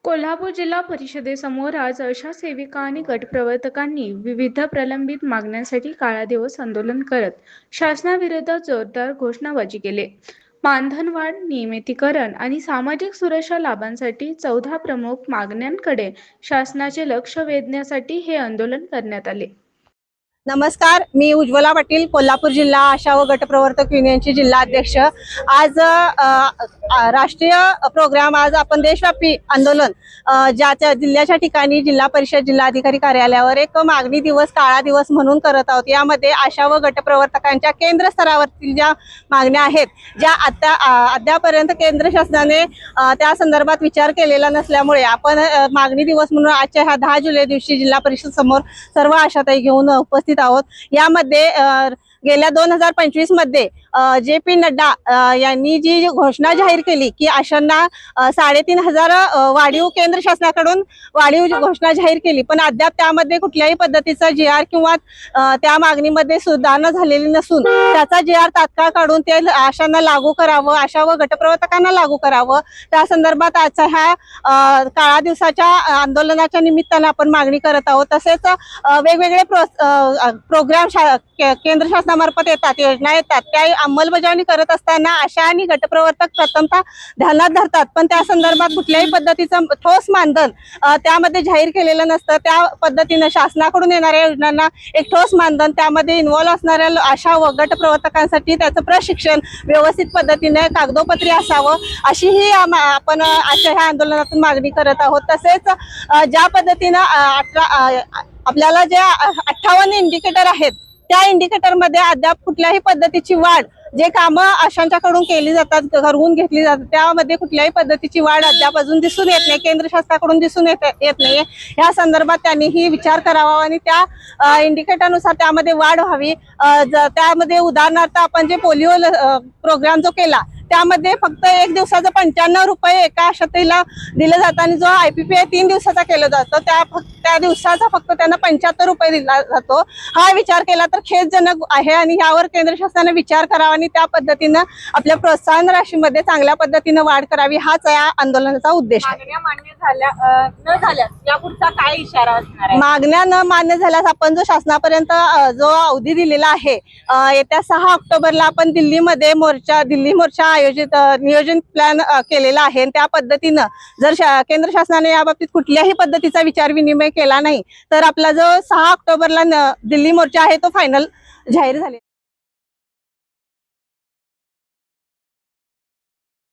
कोल्हापूर जिल्हा परिषदेसमोर आज आशा सेविका आणि गटप्रवर्तकांनी विविध प्रलंबित मागण्यांसाठी काळा दिवस आंदोलन करत शासनाविरोधात जोरदार घोषणाबाजी केली। मानधनवाढ, नियमितीकरण आणि सामाजिक सुरक्षा लाभांसाठी 14 प्रमुख मागण्यांकडे शासनाचे लक्ष वेधण्यासाठी हे आंदोलन करण्यात आले। नमस्कार, मी उज्ज्वला पाटील, कोल्हापूर जिल्हा आशा व गटप्रवर्तक युनियनची जिल्हा अध्यक्ष। आज राष्ट्रीय प्रोग्राम, आज आपण देशव्यापी आंदोलन ज्याच्या जिल्ह्याच्या ठिकाणी जिल्हा परिषद जिल्हाधिकारी कार्यालयावर एक मागणी दिवस, काळा दिवस म्हणून करत आहोत। यामध्ये आशा व गटप्रवर्तकांच्या केंद्र स्तरावरतील ज्या मागण्या आहेत, ज्या अद्यापर्यंत केंद्र शासनाने त्या संदर्भात विचार केलेला नसल्यामुळे आपण मागणी दिवस म्हणून आजच्या ह्या 10 जुलै दिवशी जिल्हा परिषद समोर सर्व आशाताई घेऊन उपस्थित आहोत। यामध्ये गेल्या 2025 मध्ये जे.पी. नड्डा यांनी जी घोषणा जाहीर केली की आशांना 3,500 वाढीव केंद्र शासनाकडून वाढीव घोषणा जाहीर केली, पण अद्याप त्यामध्ये कुठल्याही पद्धतीचा जी.आर किंवा त्या मागणीमध्ये सुधारणा झालेली नसून त्याचा जी.आर तात्काळ काढून ते आशांना लागू करावं, आशा व गटप्रवर्तकांना लागू करावं। त्या संदर्भात आजच्या ह्या काळा दिवसाच्या आंदोलनाच्या निमित्तानं आपण मागणी करत आहोत। तसेच वेगवेगळे प्रोग्राम केंद्र शासनामार्फत येतात, योजना येतात, त्या अंमलबजावणी करत असताना आशा आणि गटप्रवर्तक प्रथमतः ध्यानात धरतात, पण त्या संदर्भात कुठल्याही पद्धतीचं ठोस मानधन त्यामध्ये जाहीर केलेलं नसतं। त्या पद्धतीने शासनाकडून येणाऱ्या योजनांना एक ठोस मानधन, त्यामध्ये इन्व्हॉल्व असणाऱ्या आशा व गटप्रवर्तकांसाठी त्याचं प्रशिक्षण व्यवस्थित पद्धतीने कागदोपत्री असावं, अशी ही आपण आजच्या ह्या आंदोलनातून मागणी करत आहोत। तसेच ज्या पद्धतीनं आपल्याला जे 58 इंडिकेटर आहेत, त्या इंडिकेटर मध्ये अद्याप कुठल्याही पद्धतीची वाढ, जे कामं आशांच्याकडून केली जातात, घरवून घेतली जातात, त्यामध्ये कुठल्याही पद्धतीची वाढ अद्याप अजून दिसून येत नाही, केंद्र शासनाकडून दिसून येत नाही। या संदर्भात त्यांनीही विचार करावा आणि त्या इंडिकेटरनुसार त्यामध्ये वाढ व्हावी। त्यामध्ये उदाहरणार्थ आपण जे पोलिओ प्रोग्राम जो केला, त्यामध्ये फक्त 1 दिवसाचं 95 रुपये एका आशाताईला दिले जातात आणि जो IPPI 3 दिवसाचा केला जातो, त्या दिवसाचा फक्त त्यांना 75 रुपये दिला जातो। हा विचार केला तर खेदजनक आहे आणि यावर केंद्र शासनाने विचार करावा आणि त्या पद्धतीनं आपल्या प्रोत्साहन राशीमध्ये चांगल्या पद्धतीनं वाढ करावी, हाच या आंदोलनाचा उद्देश आहे। मागण्या मान्य न झाल्यास यापुढचा काय इशारा असणार आहे? मागण्या न मान्य झाल्यास आपण जो शासनापर्यंत जो अवधी दिलेला आहे, येत्या 6 ऑक्टोबरला आपण दिल्ली मोर्चा आयोजित नियोजन प्लॅन केलेला आहे। त्या पद्धतीनं जर केंद्र शासनाने याबाबतीत कुठल्याही पद्धतीचा विचार विनिमय केला नाही तर आपला जो 6 ऑक्टोबरला दिल्ली मोर्चा आहे तो फायनल जाहीर झालेला